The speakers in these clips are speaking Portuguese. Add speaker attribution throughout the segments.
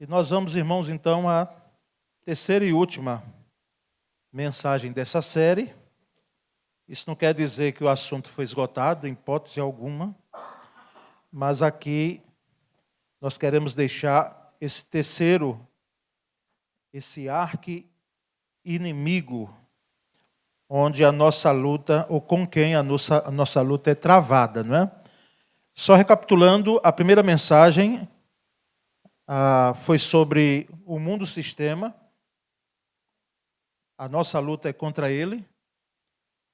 Speaker 1: E nós vamos, irmãos, então, à terceira e última mensagem dessa série. Isso não quer dizer que o assunto foi esgotado, em hipótese alguma, mas aqui nós queremos deixar esse arqui-inimigo, onde a nossa luta, ou com quem a nossa luta é travada, não é? Só recapitulando, a primeira mensagem foi sobre o mundo sistema. A nossa luta é contra ele,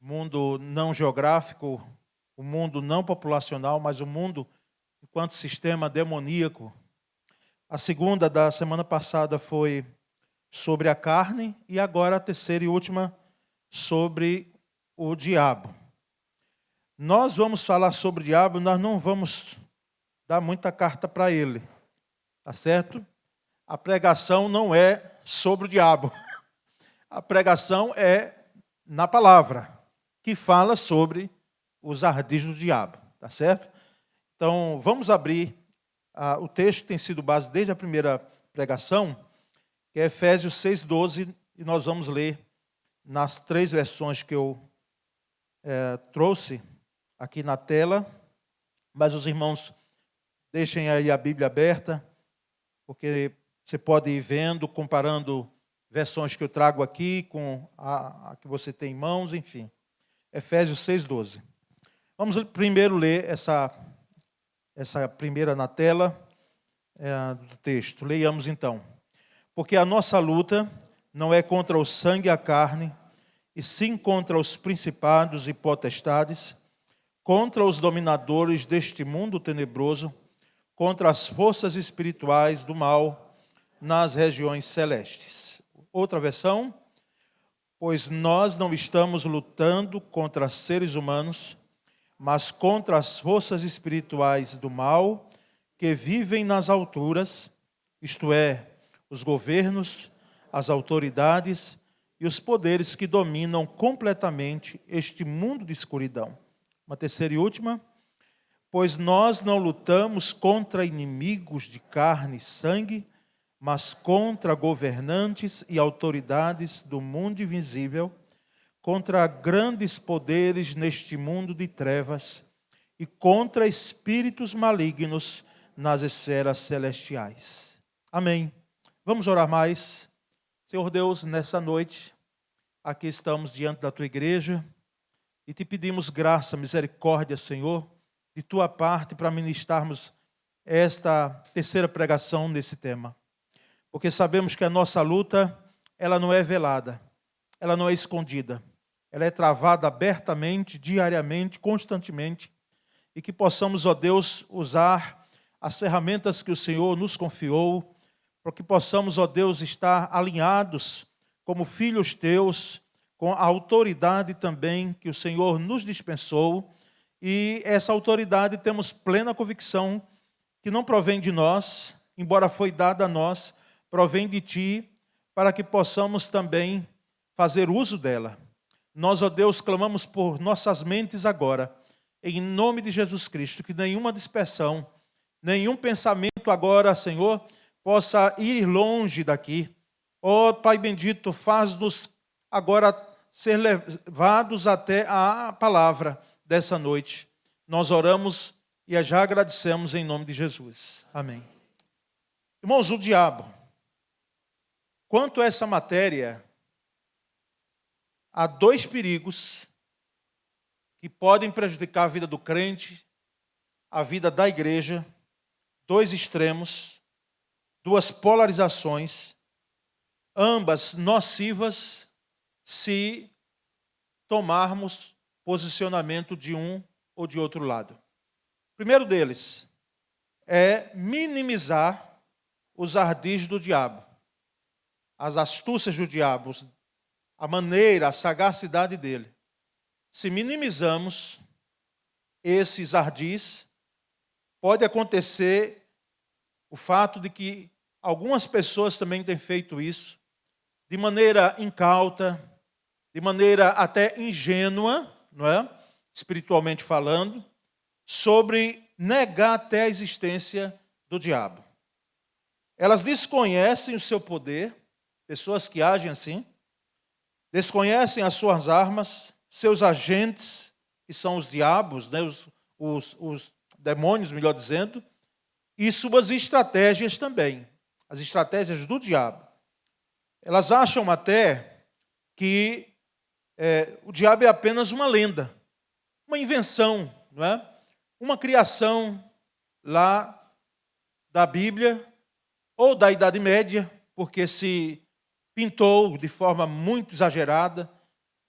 Speaker 1: mundo não geográfico, o mundo não populacional, mas o mundo enquanto sistema demoníaco. A segunda da semana passada foi sobre a carne e agora a terceira e última sobre o diabo. Nós vamos falar sobre o diabo, nós não vamos dar muita carta para ele, tá certo? A pregação não é sobre o diabo. A pregação é na palavra, que fala sobre os ardis do diabo, tá certo? Então, vamos abrir, o texto tem sido base desde a primeira pregação, que é Efésios 6,12, e nós vamos ler nas 3 versões que eu trouxe aqui na tela, mas os irmãos deixem aí a Bíblia aberta, porque você pode ir vendo, comparando versões que eu trago aqui com a que você tem em mãos, enfim. Efésios 6,12. Vamos primeiro ler essa primeira na tela do texto. Leiamos então. Porque a nossa luta não é contra o sangue e a carne, e sim contra os principados e potestades, contra os dominadores deste mundo tenebroso, contra as forças espirituais do mal nas regiões celestes. Outra versão, pois nós não estamos lutando contra seres humanos, mas contra as forças espirituais do mal que vivem nas alturas, isto é, os governos, as autoridades e os poderes que dominam completamente este mundo de escuridão. Uma terceira e última, pois nós não lutamos contra inimigos de carne e sangue, mas contra governantes e autoridades do mundo invisível, contra grandes poderes neste mundo de trevas e contra espíritos malignos nas esferas celestiais. Amém. Vamos orar mais. Senhor Deus, nessa noite, aqui estamos diante da Tua igreja e Te pedimos graça, misericórdia, Senhor, de Tua parte para ministrarmos esta terceira pregação nesse tema. Porque sabemos que a nossa luta, ela não é velada, ela não é escondida, ela é travada abertamente, diariamente, constantemente, e que possamos, ó Deus, usar as ferramentas que o Senhor nos confiou, para que possamos, ó Deus, estar alinhados como filhos Teus, com a autoridade também que o Senhor nos dispensou, e essa autoridade temos plena convicção que não provém de nós, embora foi dada a nós, provém de Ti, para que possamos também fazer uso dela. Nós, ó Deus, clamamos por nossas mentes agora, em nome de Jesus Cristo, que nenhuma dispersão, nenhum pensamento agora, Senhor, possa ir longe daqui. Ó Pai bendito, faz-nos agora ser levados até a palavra dessa noite. Nós oramos e já agradecemos em nome de Jesus. Amém. Irmãos, o diabo. Quanto a essa matéria, há 2 perigos que podem prejudicar a vida do crente, a vida da igreja, 2 extremos, 2 polarizações, ambas nocivas se tomarmos posicionamento de um ou de outro lado. O primeiro deles é minimizar os ardis do diabo, as astúcias do diabo, a maneira, a sagacidade dele. Se minimizamos esses ardis, pode acontecer o fato de que algumas pessoas também têm feito isso, de maneira incauta, de maneira até ingênua, não é? Espiritualmente falando, sobre negar até a existência do diabo. elas desconhecem o seu poder, pessoas que agem assim, desconhecem as suas armas, seus agentes, que são os diabos, né, os demônios, melhor dizendo, e suas estratégias também, as estratégias do diabo. Elas acham até que o diabo é apenas uma lenda, uma invenção, não é? Uma criação lá da Bíblia ou da Idade Média, porque se pintou de forma muito exagerada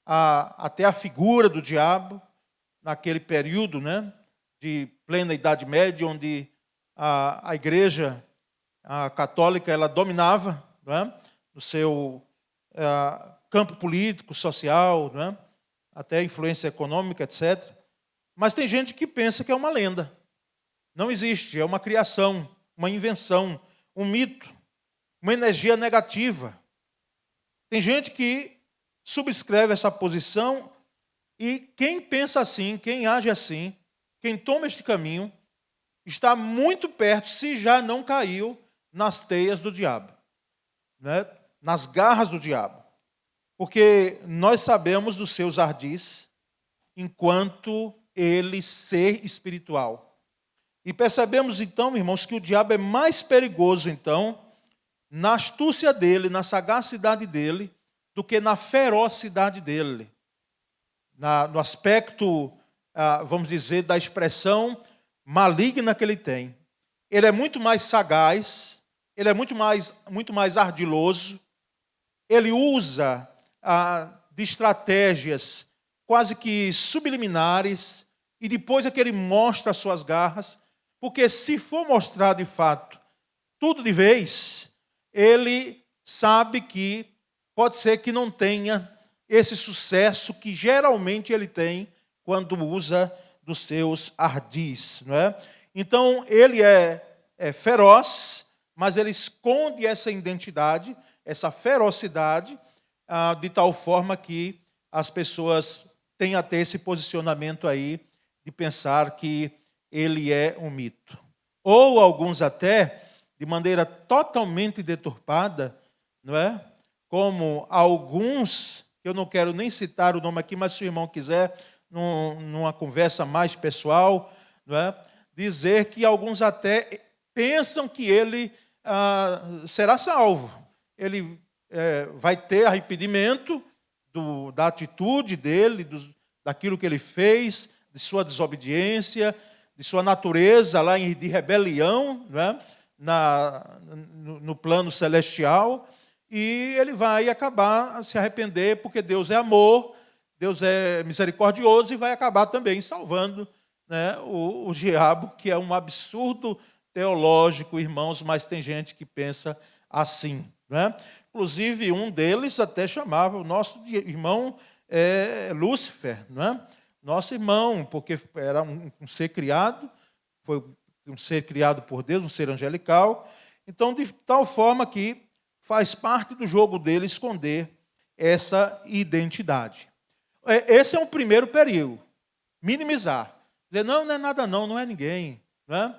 Speaker 1: até a figura do diabo naquele período, né, de plena Idade Média, onde a igreja católica ela dominava, não é, no seu campo político, social, não é, até influência econômica, etc. Mas tem gente que pensa que é uma lenda. Não existe, é uma criação, uma invenção, um mito, uma energia negativa. Tem gente que subscreve essa posição e quem pensa assim, quem age assim, quem toma este caminho, está muito perto, se já não caiu, nas teias do diabo, né? Nas garras do diabo. Porque nós sabemos dos seus ardis, enquanto ele ser espiritual. E percebemos então, irmãos, que o diabo é mais perigoso, então, na astúcia dele, na sagacidade dele, do que na ferocidade dele. No aspecto, vamos dizer, da expressão maligna que ele tem. Ele é muito mais sagaz, ele é muito mais ardiloso, ele usa de estratégias quase que subliminares, e depois é que ele mostra as suas garras, porque se for mostrar de fato tudo de vez, ele sabe que pode ser que não tenha esse sucesso que geralmente ele tem quando usa dos seus ardis, não é? Então, ele é feroz, mas ele esconde essa identidade, essa ferocidade, de tal forma que as pessoas têm até esse posicionamento aí de pensar que ele é um mito. Ou alguns até, de maneira totalmente deturpada, não é? Como alguns, eu não quero nem citar o nome aqui, mas se o irmão quiser, numa conversa mais pessoal, não é? Dizer que alguns até pensam que ele será salvo. Ele vai ter arrependimento da atitude dele, daquilo que ele fez, de sua desobediência, de sua natureza lá de rebelião, não é? No plano celestial, e ele vai acabar a se arrepender, porque Deus é amor, Deus é misericordioso, e vai acabar também salvando, né, o diabo, que é um absurdo teológico, irmãos, mas tem gente que pensa assim, né? Inclusive, um deles até chamava o nosso irmão Lúcifer, né? Nosso irmão, porque era um ser criado, foi um ser criado por Deus, um ser angelical. Então, de tal forma que faz parte do jogo dele esconder essa identidade. Esse é um primeiro perigo, minimizar. Dizer, não é nada não é ninguém. Né?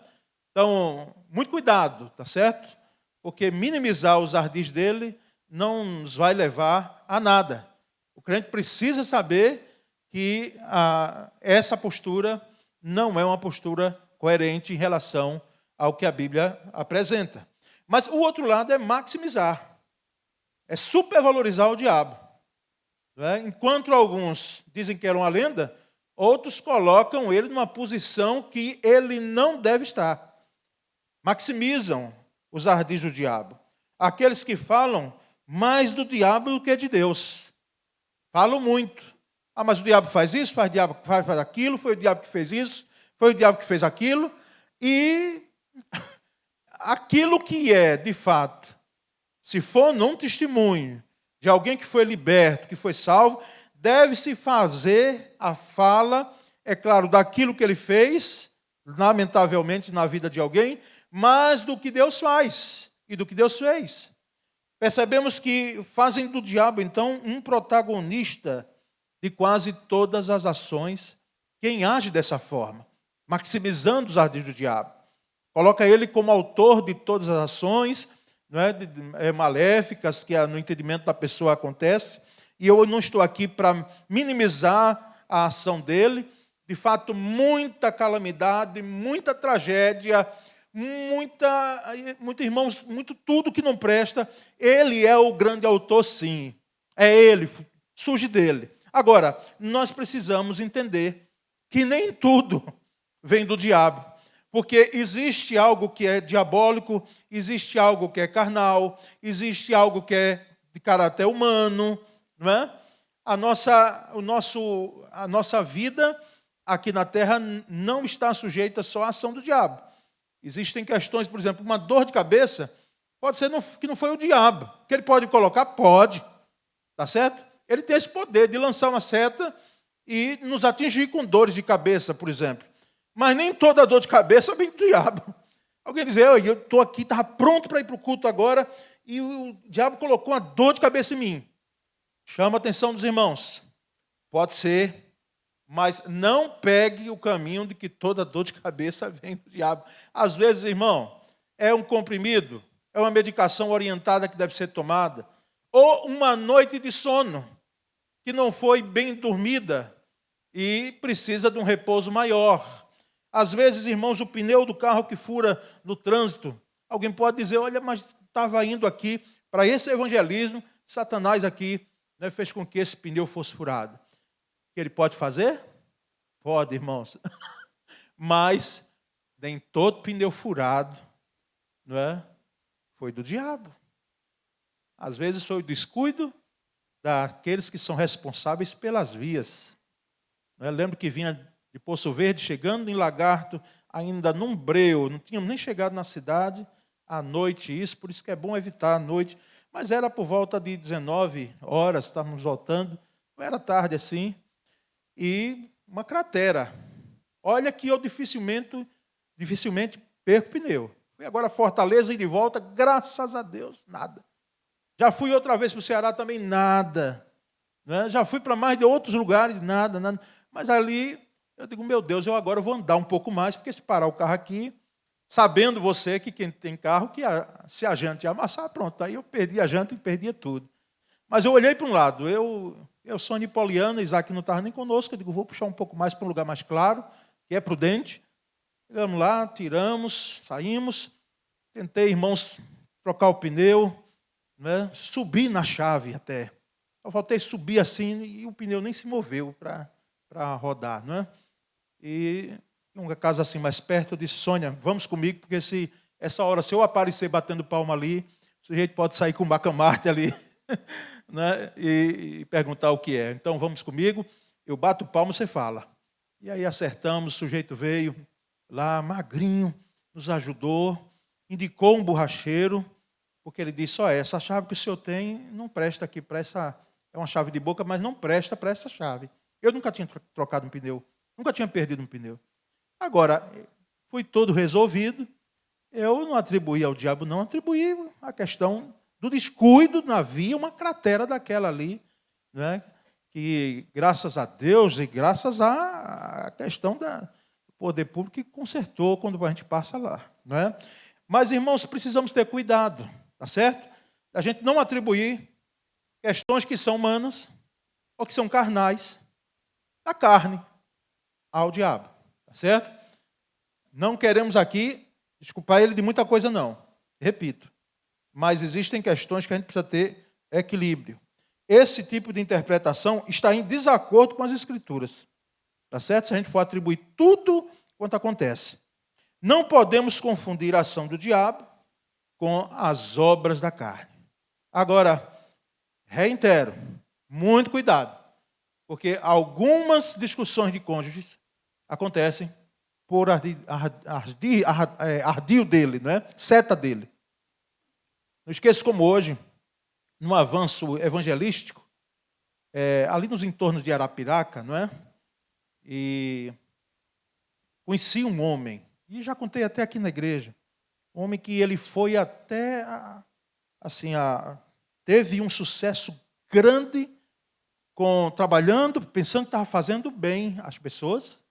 Speaker 1: Então, muito cuidado, tá certo? Porque minimizar os ardis dele não nos vai levar a nada. O crente precisa saber que essa postura não é uma postura coerente em relação ao que a Bíblia apresenta. Mas o outro lado é maximizar, é supervalorizar o diabo. Não é? Enquanto alguns dizem que era uma lenda, outros colocam ele numa posição que ele não deve estar. Maximizam os ardis do diabo. Aqueles que falam mais do diabo do que de Deus. Falam muito. Mas o diabo faz isso, faz aquilo, foi o diabo que fez isso, foi o diabo que fez aquilo. E aquilo que é, de fato, se for num testemunho de alguém que foi liberto, que foi salvo, deve-se fazer a fala, é claro, daquilo que ele fez, lamentavelmente na vida de alguém, mas do que Deus faz e do que Deus fez. Percebemos que fazem do diabo, então, um protagonista de quase todas as ações, quem age dessa forma, maximizando os ardis do diabo. Coloca ele como autor de todas as ações não é, maléficas que no entendimento da pessoa acontece. E eu não estou aqui para minimizar a ação dele. De fato, muita calamidade, muita tragédia, muito irmãos, muito tudo que não presta. Ele é o grande autor, sim. É ele, surge dele. Agora, nós precisamos entender que nem tudo vem do diabo. Porque existe algo que é diabólico, existe algo que é carnal, existe algo que é de caráter humano, não é? A nossa vida aqui na terra não está sujeita só à ação do diabo. Existem questões, por exemplo, uma dor de cabeça, pode ser que não foi o diabo, que ele pode colocar, pode, tá certo? Ele tem esse poder de lançar uma seta e nos atingir com dores de cabeça, por exemplo. Mas nem toda dor de cabeça vem do diabo. Alguém diz, eu estou aqui, estava pronto para ir para o culto agora, e o diabo colocou uma dor de cabeça em mim. Chama a atenção dos irmãos. Pode ser, mas não pegue o caminho de que toda dor de cabeça vem do diabo. Às vezes, irmão, é um comprimido, é uma medicação orientada que deve ser tomada, ou uma noite de sono que não foi bem dormida e precisa de um repouso maior. Às vezes, irmãos, o pneu do carro que fura no trânsito, alguém pode dizer, olha, mas estava indo aqui para esse evangelismo, Satanás aqui, né, fez com que esse pneu fosse furado. O que ele pode fazer? Pode, irmãos. Mas nem todo pneu furado, não é? Foi do diabo. Às vezes foi o descuido daqueles que são responsáveis pelas vias. Não é? Lembro que vinha de Poço Verde, chegando em Lagarto, ainda num breu, não tínhamos nem chegado na cidade, à noite isso, por isso que é bom evitar a noite, mas era por volta de 19 horas, estávamos voltando, não era tarde assim, e uma cratera. Olha que eu dificilmente perco pneu. Fui agora a Fortaleza e de volta, graças a Deus, nada. Já fui outra vez para o Ceará também, nada. Né? Já fui para mais de outros lugares, nada. Mas ali, eu digo, meu Deus, eu agora vou andar um pouco mais, porque se parar o carro aqui, sabendo você que quem tem carro, que se a janta ia amassar, pronto, aí eu perdi a janta e perdia tudo. Mas eu olhei para um lado, eu sou anipoliano, Isaac não estava nem conosco, eu digo, vou puxar um pouco mais para um lugar mais claro, que é prudente. Chegamos lá, tiramos, saímos, tentei, irmãos, trocar o pneu, né? Subi na chave até. Eu faltei subir assim e o pneu nem se moveu para rodar, não é? E uma casa assim mais perto, eu disse, Sônia, vamos comigo, porque essa hora, se eu aparecer batendo palma ali, o sujeito pode sair com um bacamarte ali, né? E perguntar o que é. Então, vamos comigo, eu bato palma, você fala. E aí acertamos, o sujeito veio lá, magrinho, nos ajudou, indicou um borracheiro, porque ele disse, essa chave que o senhor tem não presta aqui para essa... É uma chave de boca, mas não presta para essa chave. Eu nunca tinha trocado um pneu, nunca tinha perdido um pneu. Agora, foi todo resolvido, eu não atribuí ao diabo, não atribuí a questão do descuido na via, uma cratera daquela ali, né? Que graças a Deus e graças à questão do poder público que consertou quando a gente passa lá. Né? Mas, irmãos, precisamos ter cuidado, tá certo? A gente não atribuir questões que são humanas ou que são carnais, da carne, ao diabo. Tá certo? Não queremos aqui desculpar ele de muita coisa, não. Repito. Mas existem questões que a gente precisa ter equilíbrio. Esse tipo de interpretação está em desacordo com as Escrituras. Tá certo? Se a gente for atribuir tudo quanto acontece. Não podemos confundir a ação do diabo com as obras da carne. Agora, reitero, muito cuidado. Porque algumas discussões de cônjuges acontecem por ardil dele, não é? Seta dele. Não esqueça como hoje, no avanço evangelístico, ali nos entornos de Arapiraca, não é? E conheci um homem, e já contei até aqui na igreja, um homem que ele foi até, assim, teve um sucesso grande trabalhando, pensando que estava fazendo bem às pessoas.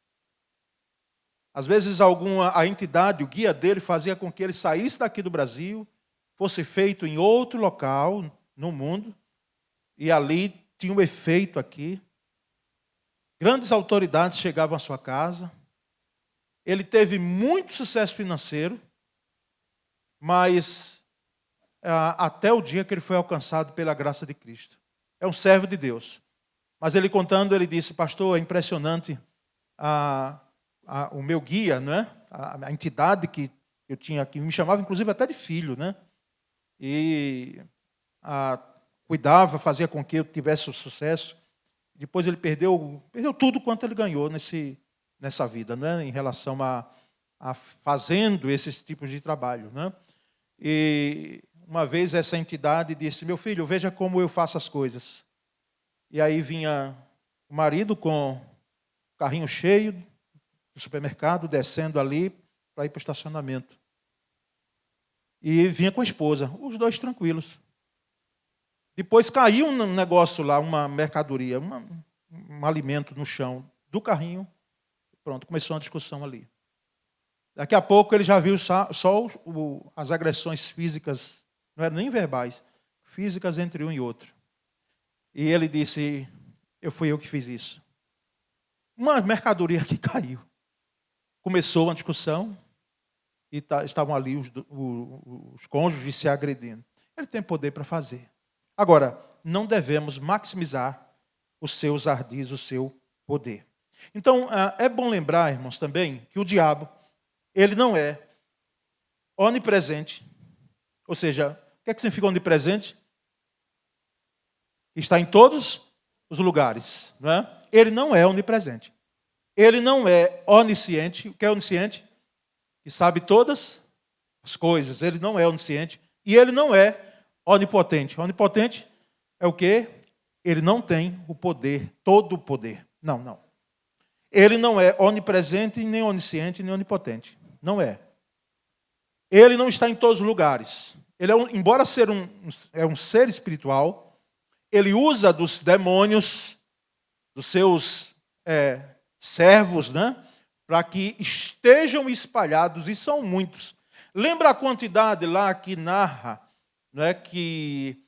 Speaker 1: Às vezes a entidade, o guia dele, fazia com que ele saísse daqui do Brasil fosse feito em outro local no mundo, e ali tinha um efeito aqui. Grandes autoridades chegavam à sua casa. Ele teve muito sucesso financeiro, mas até o dia que ele foi alcançado pela graça de Cristo. É um servo de Deus. Mas ele contando, ele disse: pastor, é impressionante o meu guia, né? A entidade que eu tinha aqui, me chamava inclusive até de filho, né? E cuidava, fazia com que eu tivesse o sucesso. Depois ele perdeu tudo quanto ele ganhou nessa vida, né? Em relação a fazendo esses tipos de trabalho, né? E uma vez essa entidade disse: meu filho, veja como eu faço as coisas. E aí vinha o marido com o carrinho cheio do supermercado, descendo ali para ir para o estacionamento. E vinha com a esposa, os dois tranquilos. Depois caiu um negócio lá, uma mercadoria, um alimento no chão do carrinho. Pronto, começou uma discussão ali. Daqui a pouco ele já viu só as agressões físicas, não eram nem verbais, físicas entre um e outro. E ele disse: fui eu que fiz isso. Uma mercadoria que caiu. Começou uma discussão e estavam ali os cônjuges se agredindo. Ele tem poder para fazer. Agora, não devemos maximizar os seus ardis, o seu poder. Então, é bom lembrar, irmãos, também, que o diabo, ele não é onipresente. Ou seja, o que significa onipresente? Está em todos os lugares, não é? Ele não é onipresente. Ele não é onisciente. O que é onisciente? Que sabe todas as coisas. Ele não é onisciente. E ele não é onipotente. Onipotente é o quê? Ele não tem o poder, todo o poder. Não. Ele não é onipresente, nem onisciente, nem onipotente. Não é. Ele não está em todos os lugares. Ele embora ser um ser espiritual, ele usa dos demônios, dos seus servos, né, para que estejam espalhados, e são muitos. Lembra a quantidade lá que narra, né, que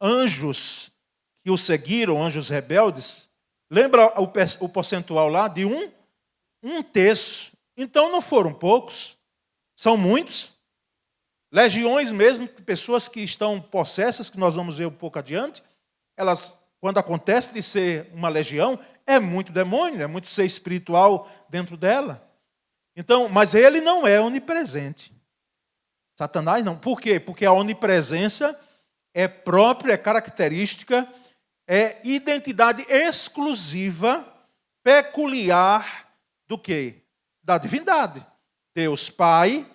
Speaker 1: anjos que o seguiram, anjos rebeldes? Lembra o percentual lá de um terço? Então não foram poucos, são muitos. Legiões mesmo, pessoas que estão possessas, que nós vamos ver um pouco adiante, elas, quando acontece de ser uma legião, é muito demônio, é muito ser espiritual dentro dela. Então, mas ele não é onipresente. Satanás não. Por quê? Porque a onipresença é própria, é característica, é identidade exclusiva, peculiar do quê? Da divindade. Deus Pai,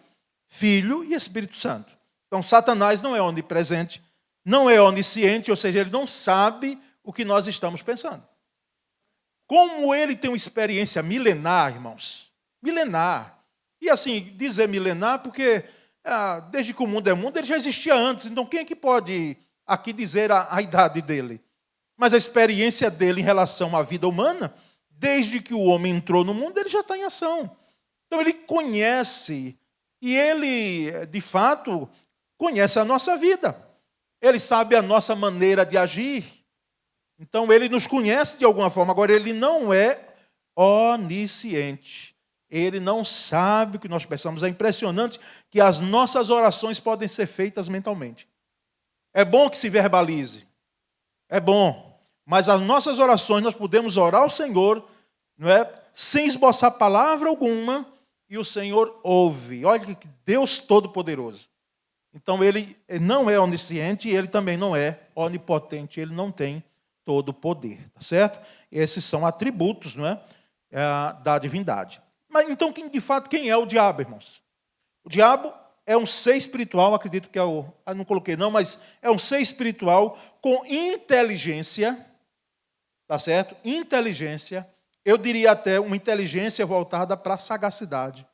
Speaker 1: Filho e Espírito Santo. Então, Satanás não é onipresente, não é onisciente, ou seja, ele não sabe o que nós estamos pensando. Como ele tem uma experiência milenar, irmãos, milenar. E assim, dizer milenar porque desde que o mundo é mundo, ele já existia antes. Então, quem é que pode aqui dizer a idade dele? Mas a experiência dele em relação à vida humana, desde que o homem entrou no mundo, ele já está em ação. Então, ele conhece. E ele, de fato, conhece a nossa vida. Ele sabe a nossa maneira de agir. Então, ele nos conhece de alguma forma. Agora, ele não é onisciente. Ele não sabe o que nós pensamos. É impressionante que as nossas orações podem ser feitas mentalmente. É bom que se verbalize. É bom. Mas as nossas orações, nós podemos orar ao Senhor, não é? Sem esboçar palavra alguma, e o Senhor ouve. Olha que Deus Todo-Poderoso. Então, ele não é onisciente e ele também não é onipotente. Ele não tem todo o poder, tá certo? Esses são atributos, não é? Da divindade. Mas, então, de fato, quem é o diabo, irmãos? O diabo é um ser espiritual, acredito que não coloquei não, mas é um ser espiritual com inteligência, tá certo? Inteligência. Eu diria até uma inteligência voltada para a sagacidade,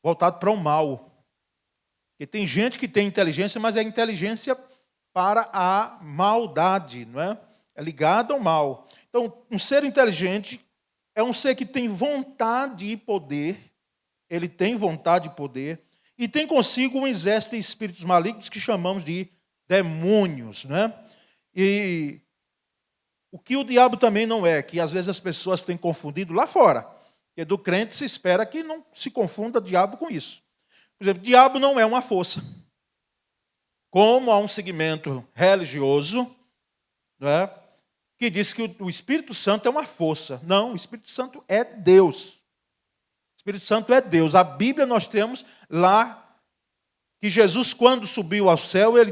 Speaker 1: voltada para o mal. Porque tem gente que tem inteligência, mas é inteligência para a maldade, não é? É ligada ao mal. Então, um ser inteligente é um ser que tem vontade e poder, ele tem vontade e poder, e tem consigo um exército de espíritos malignos que chamamos de demônios, né? E o que o diabo também não é, que às vezes as pessoas têm confundido lá fora, porque do crente se espera que não se confunda diabo com isso. Por exemplo, diabo não é uma força. Como há um segmento religioso, né, que diz que o Espírito Santo é uma força. Não, o Espírito Santo é Deus. O Espírito Santo é Deus. A Bíblia nós temos lá que Jesus, quando subiu ao céu, ele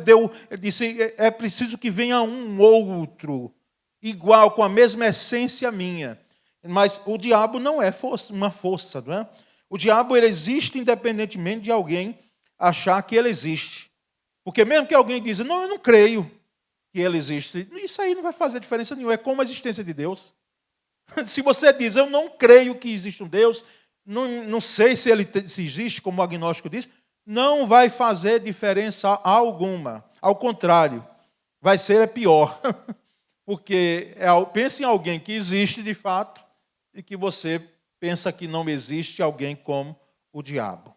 Speaker 1: disse, é preciso que venha um outro, igual, com a mesma essência minha. Mas o diabo não é uma força, não é? O diabo ele existe independentemente de alguém achar que ele existe. Porque mesmo que alguém diga, não, eu não creio que ele existe, isso aí não vai fazer diferença nenhuma, é como a existência de Deus. Se você diz, eu não creio que existe um Deus, não sei se ele se existe, como o agnóstico diz, não vai fazer diferença alguma. Ao contrário, vai ser pior. Porque pense em alguém que existe de fato e que você pensa que não existe alguém como o diabo.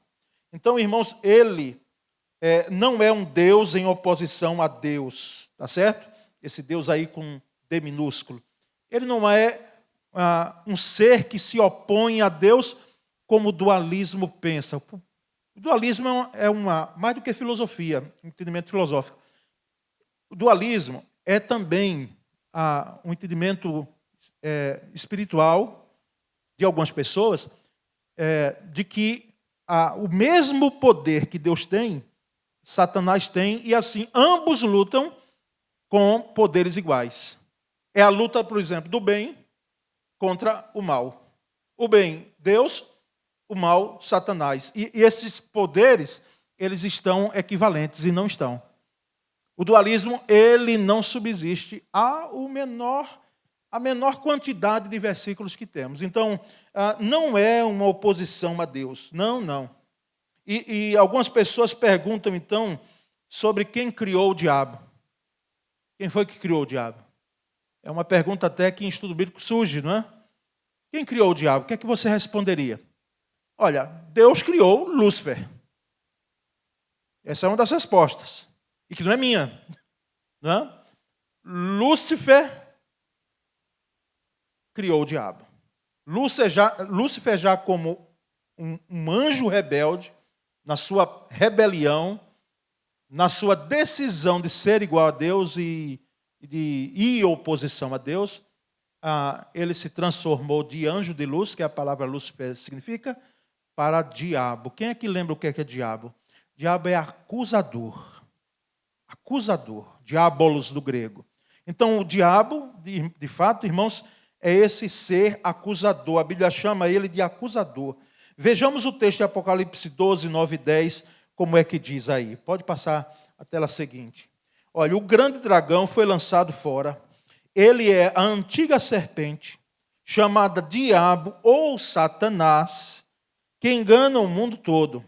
Speaker 1: Então, irmãos, ele não é um Deus em oposição a Deus, tá certo? Esse Deus aí com D minúsculo. Ele não é um ser que se opõe a Deus como o dualismo pensa. O dualismo é mais do que filosofia, entendimento filosófico. O dualismo é também um entendimento espiritual de algumas pessoas, de que o mesmo poder que Deus tem, Satanás tem, e assim, ambos lutam com poderes iguais. É a luta, por exemplo, do bem contra o mal. O bem, Deus, o mal, Satanás. E esses poderes, eles estão equivalentes e não estão. O dualismo, ele não subsiste a menor quantidade de versículos que temos. Então, não é uma oposição a Deus. Não, não. E algumas pessoas perguntam, então, sobre quem criou o diabo. Quem foi que criou o diabo? É uma pergunta até que em estudo bíblico surge, não é? Quem criou o diabo? O que é que você responderia? Olha, Deus criou Lúcifer. Essa é uma das respostas. E que não é minha. Não é? Lúcifer criou o diabo. Lúcifer já como um anjo rebelde, na sua rebelião, na sua decisão de ser igual a Deus e de ir em oposição a Deus, ele se transformou de anjo de luz, que a palavra Lúcifer significa, para diabo. Quem é que lembra o que é diabo? Diabo é acusador. Acusador. Diabolos do grego. Então, o diabo, de fato, irmãos, é esse ser acusador. A Bíblia chama ele de acusador. Vejamos o texto de Apocalipse 12, 9 e 10, como é que diz aí. Pode passar a tela seguinte. Olha, o grande dragão foi lançado fora. Ele é a antiga serpente, chamada Diabo ou Satanás, que engana o mundo todo.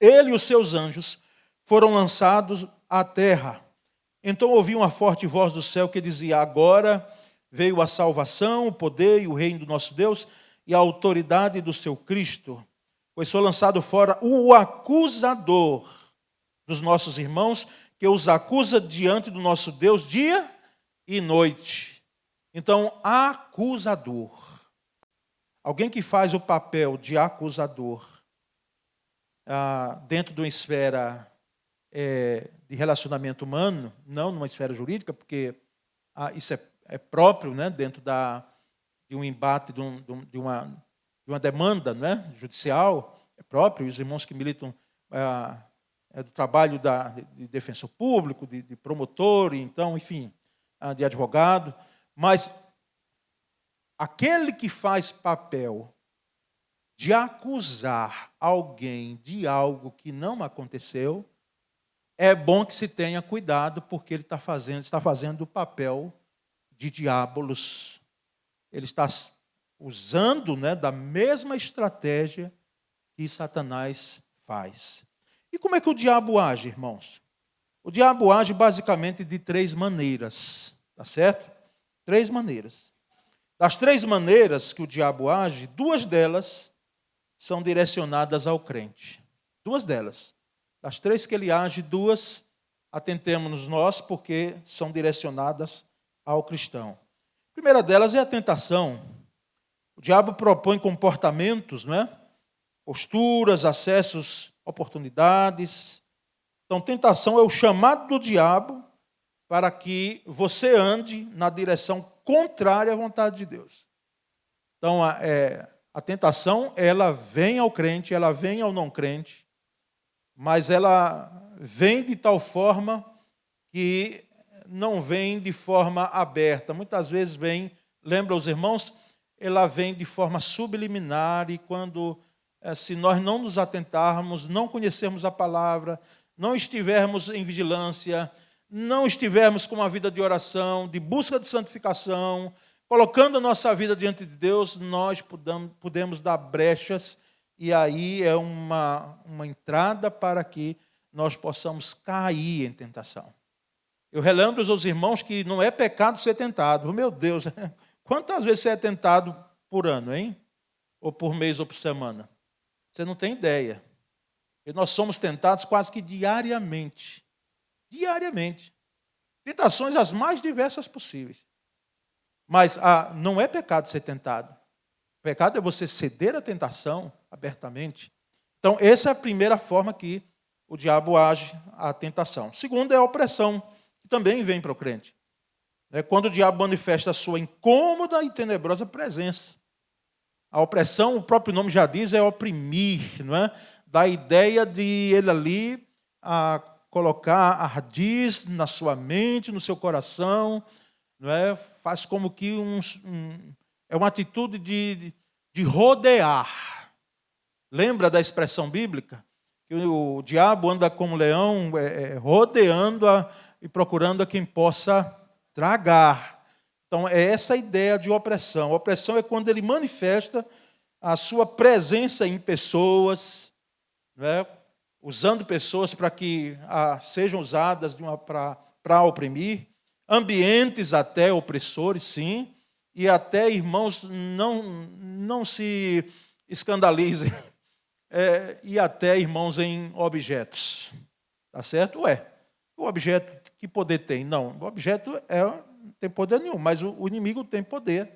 Speaker 1: Ele e os seus anjos foram lançados à terra. Então ouvi uma forte voz do céu que dizia, agora veio a salvação, o poder e o reino do nosso Deus e a autoridade do seu Cristo, pois foi lançado fora o acusador dos nossos irmãos, que os acusa diante do nosso Deus dia e noite. Então, acusador. Alguém que faz o papel de acusador dentro de uma esfera de relacionamento humano, não numa esfera jurídica, porque isso é próprio, né, dentro de um embate, de uma demanda, né, judicial, é próprio, e os irmãos que militam do trabalho de defensor público, de promotor, então, enfim, de advogado, mas aquele que faz papel de acusar alguém de algo que não aconteceu, é bom que se tenha cuidado, porque ele está fazendo o papel de diabolos. Ele está usando, né, da mesma estratégia que Satanás faz. E como é que o diabo age, irmãos? O diabo age basicamente de 3 maneiras, tá certo? 3 maneiras. Das 3 maneiras que o diabo age, 2 delas são direcionadas ao crente. 2 delas. Das 3 que ele age, 2 atentemos nós, porque são direcionadas ao cristão. A primeira delas é a tentação. O diabo propõe comportamentos, não é? Posturas, acessos, oportunidades. Então, tentação é o chamado do diabo para que você ande na direção contrária à vontade de Deus. Então, a tentação, ela vem ao crente, ela vem ao não crente, mas ela vem de tal forma que não vem de forma aberta. Muitas vezes vem, lembra os irmãos, ela vem de forma subliminar e quando, se nós não nos atentarmos, não conhecermos a palavra, não estivermos em vigilância, não estivermos com uma vida de oração, de busca de santificação, colocando a nossa vida diante de Deus, nós podemos dar brechas e aí é uma entrada para que nós possamos cair em tentação. Eu relembro aos irmãos que não é pecado ser tentado. Meu Deus, quantas vezes você é tentado por ano, hein? Ou por mês ou por semana? Você não tem ideia. E nós somos tentados quase que diariamente. Diariamente. Tentações as mais diversas possíveis. Mas não é pecado ser tentado. O pecado é você ceder à tentação abertamente. Então, essa é a primeira forma que o diabo age à tentação. Segunda é a opressão, que também vem para o crente. É quando o diabo manifesta a sua incômoda e tenebrosa presença. A opressão, o próprio nome já diz, é oprimir, não é? Dá a ideia de ele ali colocar ardiz na sua mente, no seu coração, não é? Faz como que é uma atitude de rodear. Lembra da expressão bíblica? Que o diabo anda como leão, rodeando e procurando a quem possa tragar. Então, é essa a ideia de opressão. A opressão é quando ele manifesta a sua presença em pessoas, não é? Usando pessoas para que sejam usadas para oprimir, ambientes até opressores, sim, e até, irmãos, não se escandalizem, e até, irmãos, em objetos. Tá certo? O objeto, que poder tem? Não, o objeto não tem poder nenhum, mas o inimigo tem poder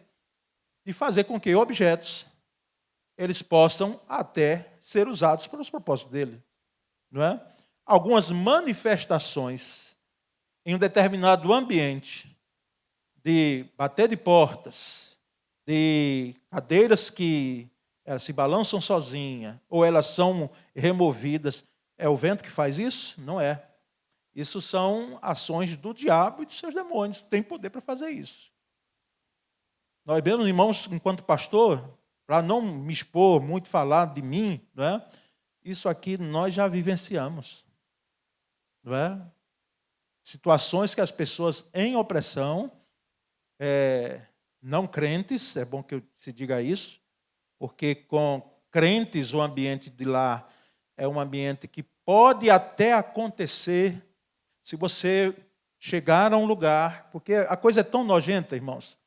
Speaker 1: de fazer com que objetos eles possam até ser usados para os propósitos dele. Não é? Algumas manifestações em um determinado ambiente de bater de portas, de cadeiras que elas se balançam sozinhas ou elas são removidas. É o vento que faz isso? Não é. Isso são ações do diabo e de seus demônios. Tem poder para fazer isso. Nós mesmos, irmãos, enquanto pastor, para não me expor muito, falar de mim, não é? Isso aqui nós já vivenciamos. Não é? Situações que as pessoas em opressão, não crentes, é bom que se diga isso, porque com crentes o ambiente de lá é um ambiente que pode até acontecer se você chegar a um lugar, porque a coisa é tão nojenta, irmãos,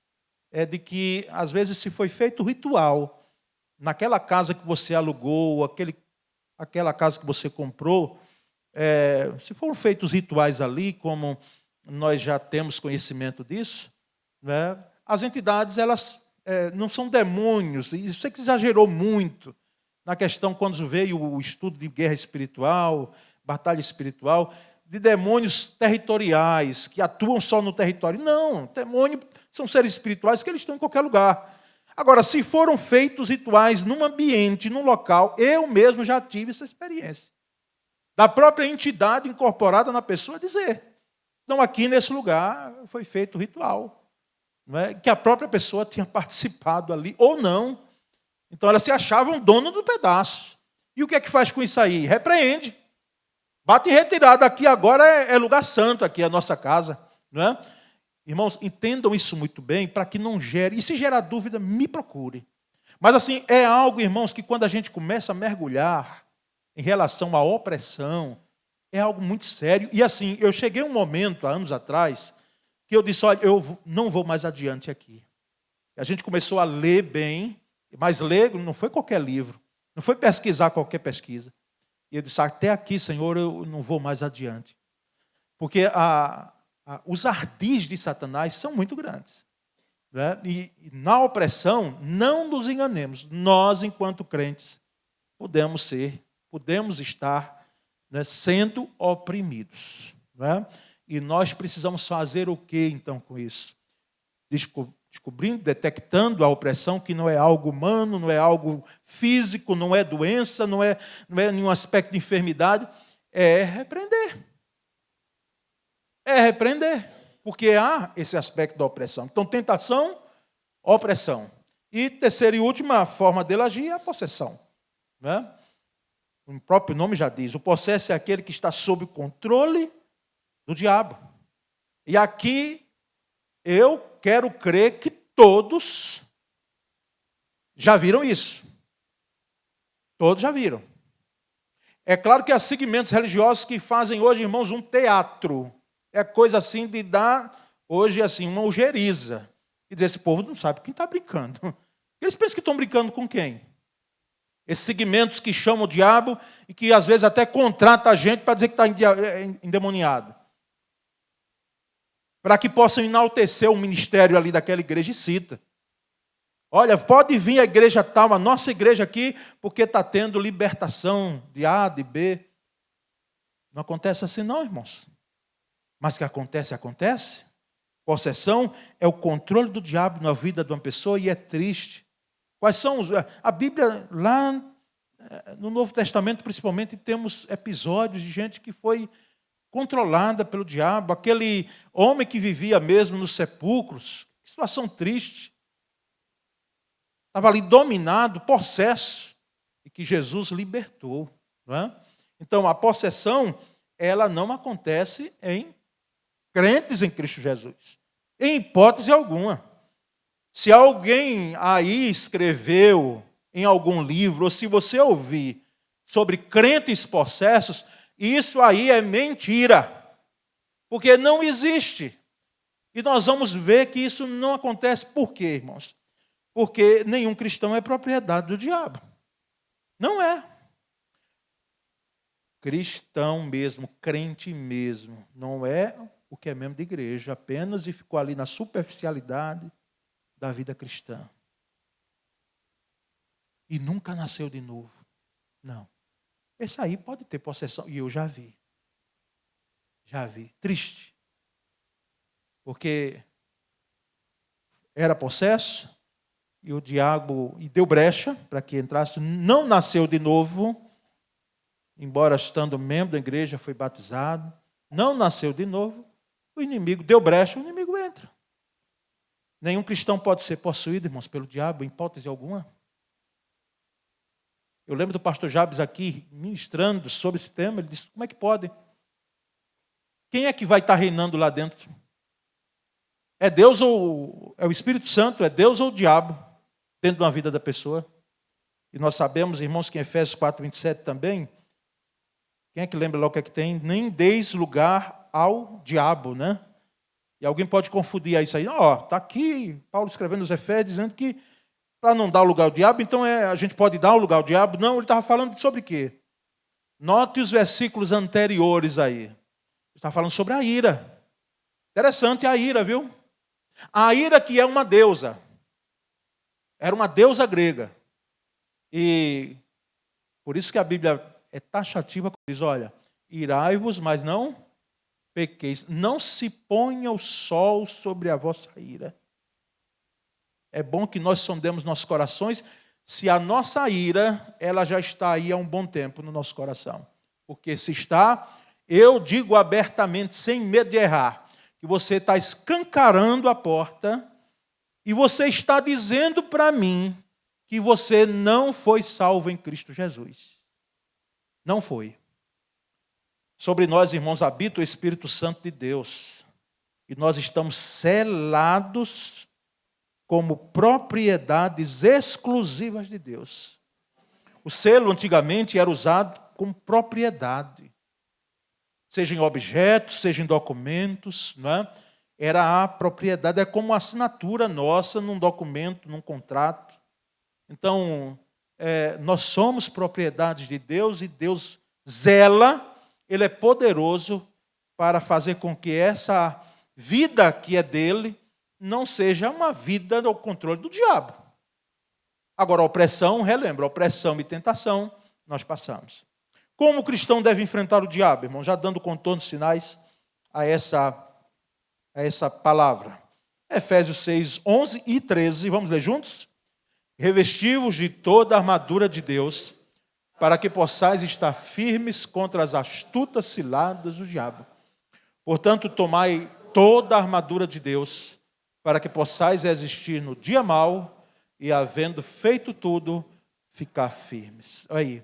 Speaker 1: é de que às vezes se foi feito ritual naquela casa que você alugou, aquela casa que você comprou, se foram feitos rituais ali, como nós já temos conhecimento disso, né, as entidades elas não são demônios, e você que exagerou muito na questão quando veio o estudo de guerra espiritual, batalha espiritual, de demônios territoriais, que atuam só no território. Não, demônios são seres espirituais que eles estão em qualquer lugar. Agora, se foram feitos rituais num ambiente, num local, eu mesmo já tive essa experiência. Da própria entidade incorporada na pessoa dizer. Então, aqui nesse lugar foi feito o ritual. Não é? Que a própria pessoa tinha participado ali, ou não. Então, elas se achavam dono do pedaço. E o que é que faz com isso aí? Repreende. Bate em retirada, aqui agora é lugar santo, aqui é a nossa casa. Não é? Irmãos, entendam isso muito bem, para que não gere, e se gerar dúvida, me procure. Mas assim, é algo, irmãos, que quando a gente começa a mergulhar em relação à opressão, é algo muito sério. E assim, eu cheguei a um momento, há anos atrás, que eu disse, olha, eu não vou mais adiante aqui. A gente começou a ler bem, mas ler não foi qualquer livro, não foi pesquisar qualquer pesquisa. E ele disse, até aqui, Senhor, eu não vou mais adiante. Porque os ardis de Satanás são muito grandes. Né? E na opressão, não nos enganemos. Nós, enquanto crentes, podemos estar, né, sendo oprimidos. Né? E nós precisamos fazer o que, então, com isso? Descobrindo, detectando a opressão, que não é algo humano, não é algo físico, não é doença, não é nenhum aspecto de enfermidade, é repreender. É repreender, porque há esse aspecto da opressão. Então, tentação, opressão. E terceira e última forma dele agir é a possessão. Né? O próprio nome já diz, o possesso é aquele que está sob o controle do diabo. E aqui eu quero crer que todos já viram isso. Todos já viram. É claro que há segmentos religiosos que fazem hoje, irmãos, um teatro. É coisa assim de dar, hoje, assim, uma ojeriza. E dizer, esse povo não sabe quem está brincando. Eles pensam que estão brincando com quem? Esses segmentos que chamam o diabo e que às vezes até contrata a gente para dizer que está endemoniado. Para que possam enaltecer o ministério ali daquela igreja e cita. Olha, pode vir a igreja tal, a nossa igreja aqui, porque está tendo libertação de A, de B. Não acontece assim não, irmãos. Mas que acontece, acontece. Possessão é o controle do diabo na vida de uma pessoa e é triste. Quais são a Bíblia, lá no Novo Testamento, principalmente, temos episódios de gente que foi controlada pelo diabo. Aquele homem que vivia mesmo nos sepulcros. Que situação triste. Estava ali dominado, possesso, e que Jesus libertou. Não é? Então, a possessão, ela não acontece em crentes em Cristo Jesus. Em hipótese alguma. Se alguém aí escreveu em algum livro, ou se você ouvir sobre crentes possessos, isso aí é mentira. Porque não existe. E nós vamos ver que isso não acontece. Por quê, irmãos? Porque nenhum cristão é propriedade do diabo. Não é. Cristão mesmo, crente mesmo, não é o que é membro de igreja, apenas e ficou ali na superficialidade da vida cristã. E nunca nasceu de novo. Não. Esse aí pode ter possessão. E eu já vi. Já vi. Triste. Porque era possesso e o diabo deu brecha para que entrasse. Não nasceu de novo, embora estando membro da igreja, foi batizado. Não nasceu de novo. O inimigo deu brecha, o inimigo entra. Nenhum cristão pode ser possuído, irmãos, pelo diabo, em hipótese alguma. Eu lembro do pastor Jabes aqui, ministrando sobre esse tema, ele disse, como é que pode? Quem é que vai estar reinando lá dentro? É Deus ou é o Espírito Santo? É Deus ou o diabo dentro de uma vida da pessoa? E nós sabemos, irmãos, que em Efésios 4:27 também, quem é que lembra lá o que é que tem? Nem deis lugar ao diabo, né? E alguém pode confundir isso aí. Está aqui Paulo escrevendo os Efésios, dizendo que para não dar lugar ao diabo, então a gente pode dar o lugar ao diabo. Não, ele estava falando sobre quê? Note os versículos anteriores aí. Ele está falando sobre a ira. Interessante a ira, viu? A ira que é uma deusa. Era uma deusa grega. E por isso que a Bíblia é taxativa, diz, olha, irai-vos, mas não pequeis. Não se ponha o sol sobre a vossa ira. É bom que nós sondemos nossos corações, se a nossa ira, ela já está aí há um bom tempo no nosso coração. Porque se está, eu digo abertamente, sem medo de errar, que você está escancarando a porta e você está dizendo para mim que você não foi salvo em Cristo Jesus. Não foi. Sobre nós, irmãos, habita o Espírito Santo de Deus. E nós estamos selados como propriedades exclusivas de Deus. O selo antigamente era usado como propriedade. Seja em objetos, seja em documentos, não é? Era a propriedade, é como uma assinatura nossa num documento, num contrato. Então, nós somos propriedades de Deus e Deus zela, ele é poderoso para fazer com que essa vida que é dele não seja uma vida no controle do diabo. Agora, a opressão, relembra, opressão e tentação, nós passamos. Como o cristão deve enfrentar o diabo, irmão? Já dando contornos finais a essa palavra. Efésios 6, 11 e 13, vamos ler juntos? Revesti-vos de toda a armadura de Deus, para que possais estar firmes contra as astutas ciladas do diabo. Portanto, tomai toda a armadura de Deus, para que possais resistir no dia mau e, havendo feito tudo, ficar firmes. Olha aí,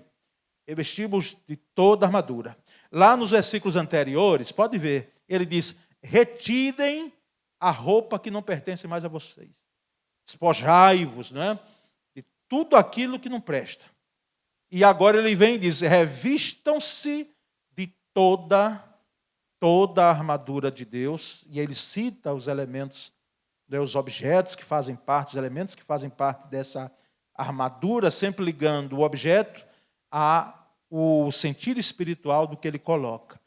Speaker 1: revesti-vos de toda a armadura. Lá nos versículos anteriores, pode ver, ele diz, retirem a roupa que não pertence mais a vocês. Despojai-vos, né, de tudo aquilo que não presta. E agora ele vem e diz, revistam-se de toda a armadura de Deus. E ele cita os elementos, né, os objetos que fazem parte, os elementos que fazem parte dessa armadura, sempre ligando o objeto ao sentido espiritual do que ele coloca.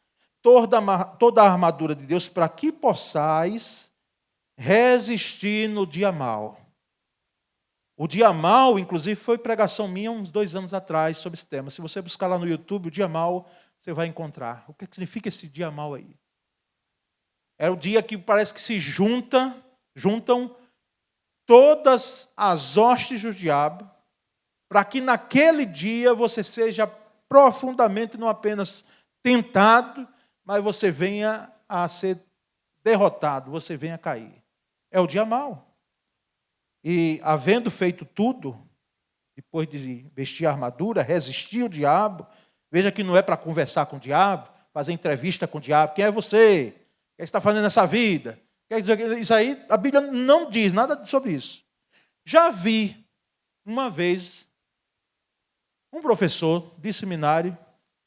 Speaker 1: Toda a armadura de Deus para que possais resistir no dia mau. O dia mau, inclusive, foi pregação minha uns 2 anos atrás sobre esse tema. Se você buscar lá no YouTube, o dia mau, você vai encontrar. O que significa esse dia mau aí? É o dia que parece que se juntam todas as hostes do diabo, para que naquele dia você seja profundamente não apenas tentado, mas você venha a ser derrotado, você venha a cair. É o dia mau. E, havendo feito tudo, depois de vestir a armadura, resistir o diabo, veja que não é para conversar com o diabo, fazer entrevista com o diabo. Quem é você? O que você está fazendo nessa vida? Quer dizer, isso aí, a Bíblia não diz nada sobre isso. Já vi, uma vez, um professor de seminário,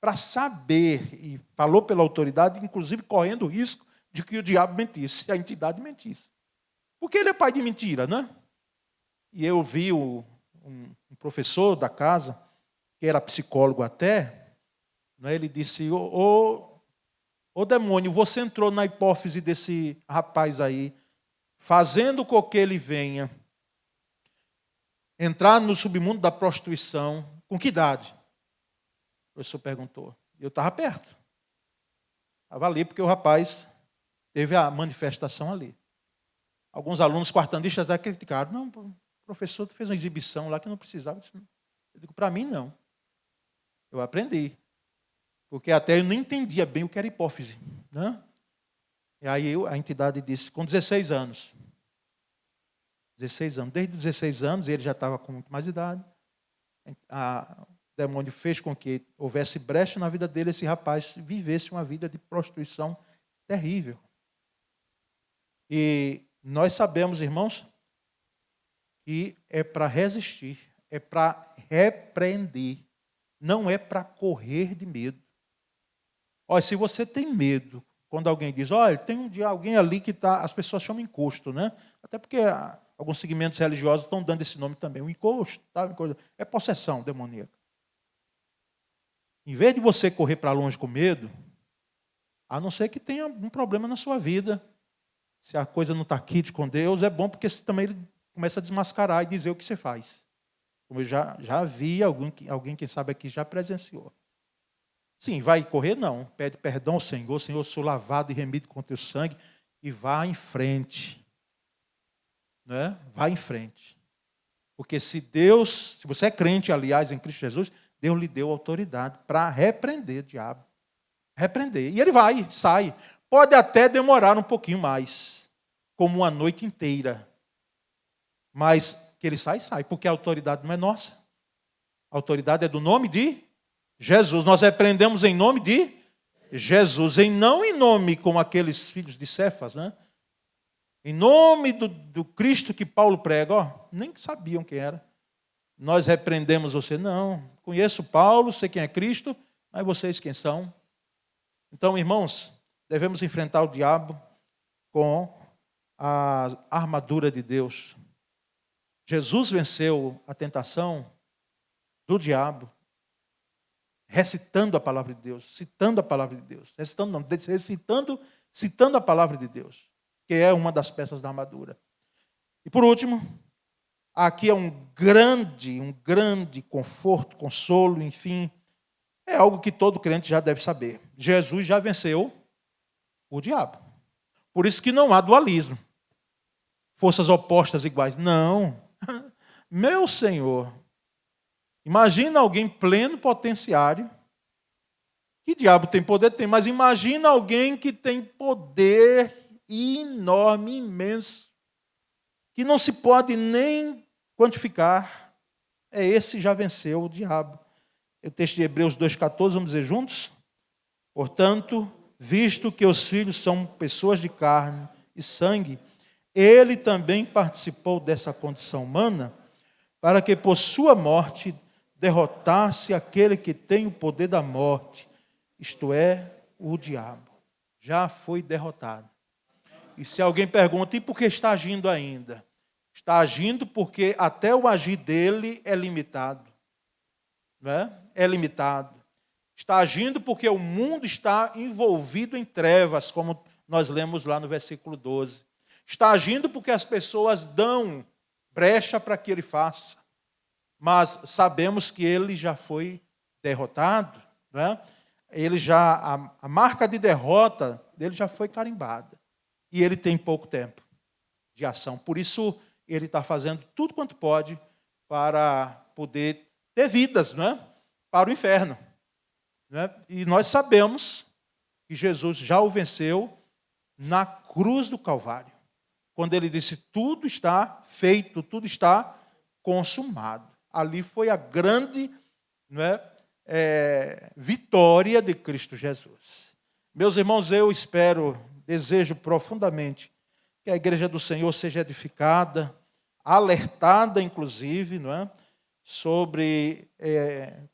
Speaker 1: para saber, e falou pela autoridade, inclusive correndo o risco de que o diabo mentisse, a entidade mentisse. Porque ele é pai de mentira, né? E eu vi um professor da casa, que era psicólogo até, né, ele disse, ô demônio, você entrou na hipófise desse rapaz aí, fazendo com que ele venha entrar no submundo da prostituição, com que idade? O professor perguntou. Eu estava perto. Estava ali porque o rapaz teve a manifestação ali. Alguns alunos quartandistas até criticaram. Não, o professor fez uma exibição lá que não precisava. Eu digo, para mim não. Eu aprendi. Porque até eu não entendia bem o que era hipófise. Né? E aí a entidade disse, com 16 anos. 16 anos. Desde 16 anos, ele já estava com muito mais idade. O demônio fez com que houvesse brecha na vida dele, esse rapaz vivesse uma vida de prostituição terrível. E nós sabemos, irmãos, que é para resistir, é para repreender, não é para correr de medo. Olha, se você tem medo, quando alguém diz, olha, tem um dia alguém ali que está, as pessoas chamam encosto, né? Até porque alguns segmentos religiosos estão dando esse nome também, o encosto, tá? É possessão demoníaca. Em vez de você correr para longe com medo, a não ser que tenha um problema na sua vida, se a coisa não está quite com Deus, é bom porque também ele começa a desmascarar e dizer o que você faz. Como eu já vi alguém, quem sabe aqui, já presenciou. Sim, vai correr? Não. Pede perdão ao Senhor. Senhor, sou lavado e remido com teu sangue. E vá em frente. Né? Vá em frente. Porque se você é crente, aliás, em Cristo Jesus, Deus lhe deu autoridade para repreender o diabo. Repreender. E ele vai, sai. Pode até demorar um pouquinho mais. Como uma noite inteira. Mas que ele sai. Porque a autoridade não é nossa. A autoridade é do nome de Jesus. Nós repreendemos em nome de Jesus. Não em nome como aqueles filhos de Cefas, né? Em nome do Cristo que Paulo prega. Ó, nem sabiam quem era. Nós repreendemos você. Não, conheço Paulo, sei quem é Cristo, mas vocês quem são? Então, irmãos, devemos enfrentar o diabo com a armadura de Deus. Jesus venceu a tentação do diabo recitando a palavra de Deus, citando a palavra de Deus, citando a palavra de Deus, que é uma das peças da armadura. E por último, aqui é um grande conforto, consolo, enfim, é algo que todo crente já deve saber. Jesus já venceu o diabo. Por isso que não há dualismo. Forças opostas iguais. Não. Meu Senhor, imagina alguém pleno potenciário. Que diabo tem poder? Tem, mas imagina alguém que tem poder enorme, imenso, que não se pode nem quantificar. Esse já venceu o diabo. O texto de Hebreus 2,14, vamos dizer juntos? Portanto, visto que os filhos são pessoas de carne e sangue, ele também participou dessa condição humana, para que por sua morte derrotasse aquele que tem o poder da morte, isto é, o diabo. Já foi derrotado. E se alguém pergunta, e por que está agindo ainda? Está agindo porque até o agir dele é limitado. Não é? É limitado. Está agindo porque o mundo está envolvido em trevas, como nós lemos lá no versículo 12. Está agindo porque as pessoas dão brecha para que ele faça. Mas sabemos que ele já foi derrotado, não é? A marca de derrota dele já foi carimbada. E ele tem pouco tempo de ação. Por isso, ele está fazendo tudo quanto pode para poder ter vidas, não é? Para o inferno. Não é? E nós sabemos que Jesus já o venceu na cruz do Calvário. Quando ele disse, tudo está feito, tudo está consumado. Ali foi a grande, não é, vitória de Cristo Jesus. Meus irmãos, eu desejo profundamente que a igreja do Senhor seja edificada, alertada, inclusive, não é,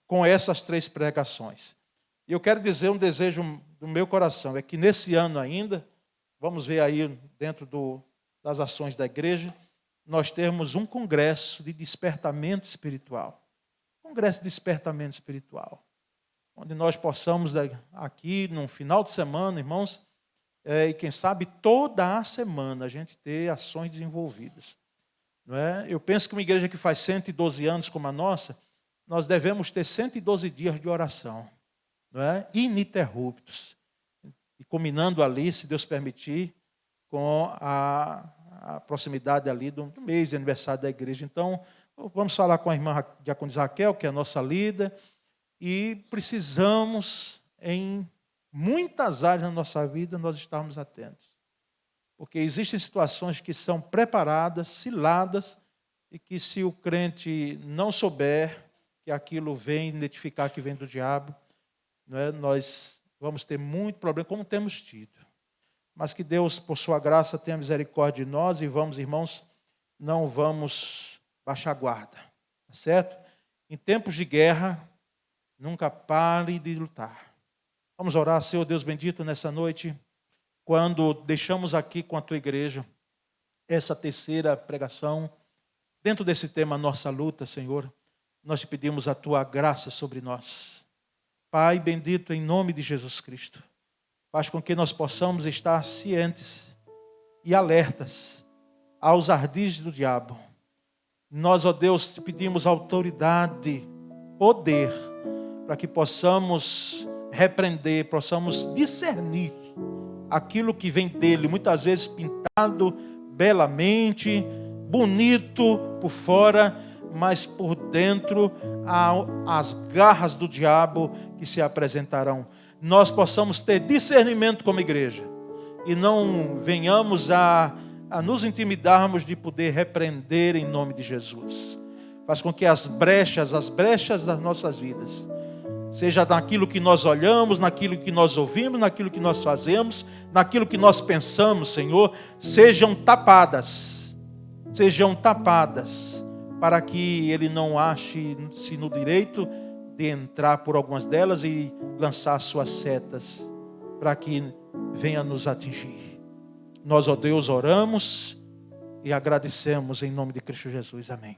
Speaker 1: com essas 3 pregações. E eu quero dizer um desejo do meu coração, é que nesse ano ainda, vamos ver aí dentro das ações da igreja, nós temos um congresso de despertamento espiritual. Congresso de despertamento espiritual. Onde nós possamos aqui, num final de semana, irmãos, e quem sabe toda a semana a gente ter ações desenvolvidas. Não é? Eu penso que uma igreja que faz 112 anos como a nossa, nós devemos ter 112 dias de oração, não é? Ininterruptos. E combinando ali, se Deus permitir, com a proximidade ali do mês de aniversário da igreja. Então, vamos falar com a irmã Diaconisa Raquel, que é a nossa líder, e precisamos, em muitas áreas da nossa vida, nós estarmos atentos. Porque existem situações que são preparadas, ciladas, e que se o crente não souber que aquilo vem identificar que vem do diabo, não é, nós vamos ter muito problema, como temos tido. Mas que Deus, por sua graça, tenha misericórdia de nós e vamos, irmãos, não vamos baixar a guarda, tá certo? Em tempos de guerra, nunca pare de lutar. Vamos orar, Senhor Deus bendito, nessa noite, quando deixamos aqui com a tua igreja essa 3ª pregação, dentro desse tema, nossa luta, Senhor, nós te pedimos a tua graça sobre nós. Pai bendito, em nome de Jesus Cristo, faz com que nós possamos estar cientes e alertas aos ardis do diabo. Nós, ó Deus, te pedimos autoridade, poder, para que possamos repreender, possamos discernir aquilo que vem dele, muitas vezes pintado belamente, bonito por fora, mas por dentro as garras do diabo que se apresentarão. Nós possamos ter discernimento como igreja e não venhamos a nos intimidarmos de poder repreender em nome de Jesus. Faz com que as brechas das nossas vidas, seja naquilo que nós olhamos, naquilo que nós ouvimos, naquilo que nós fazemos, naquilo que nós pensamos, Senhor, sejam tapadas, para que ele não ache-se no direito de entrar por algumas delas e lançar suas setas, para que venha nos atingir. Nós, ó Deus, oramos e agradecemos em nome de Cristo Jesus. Amém.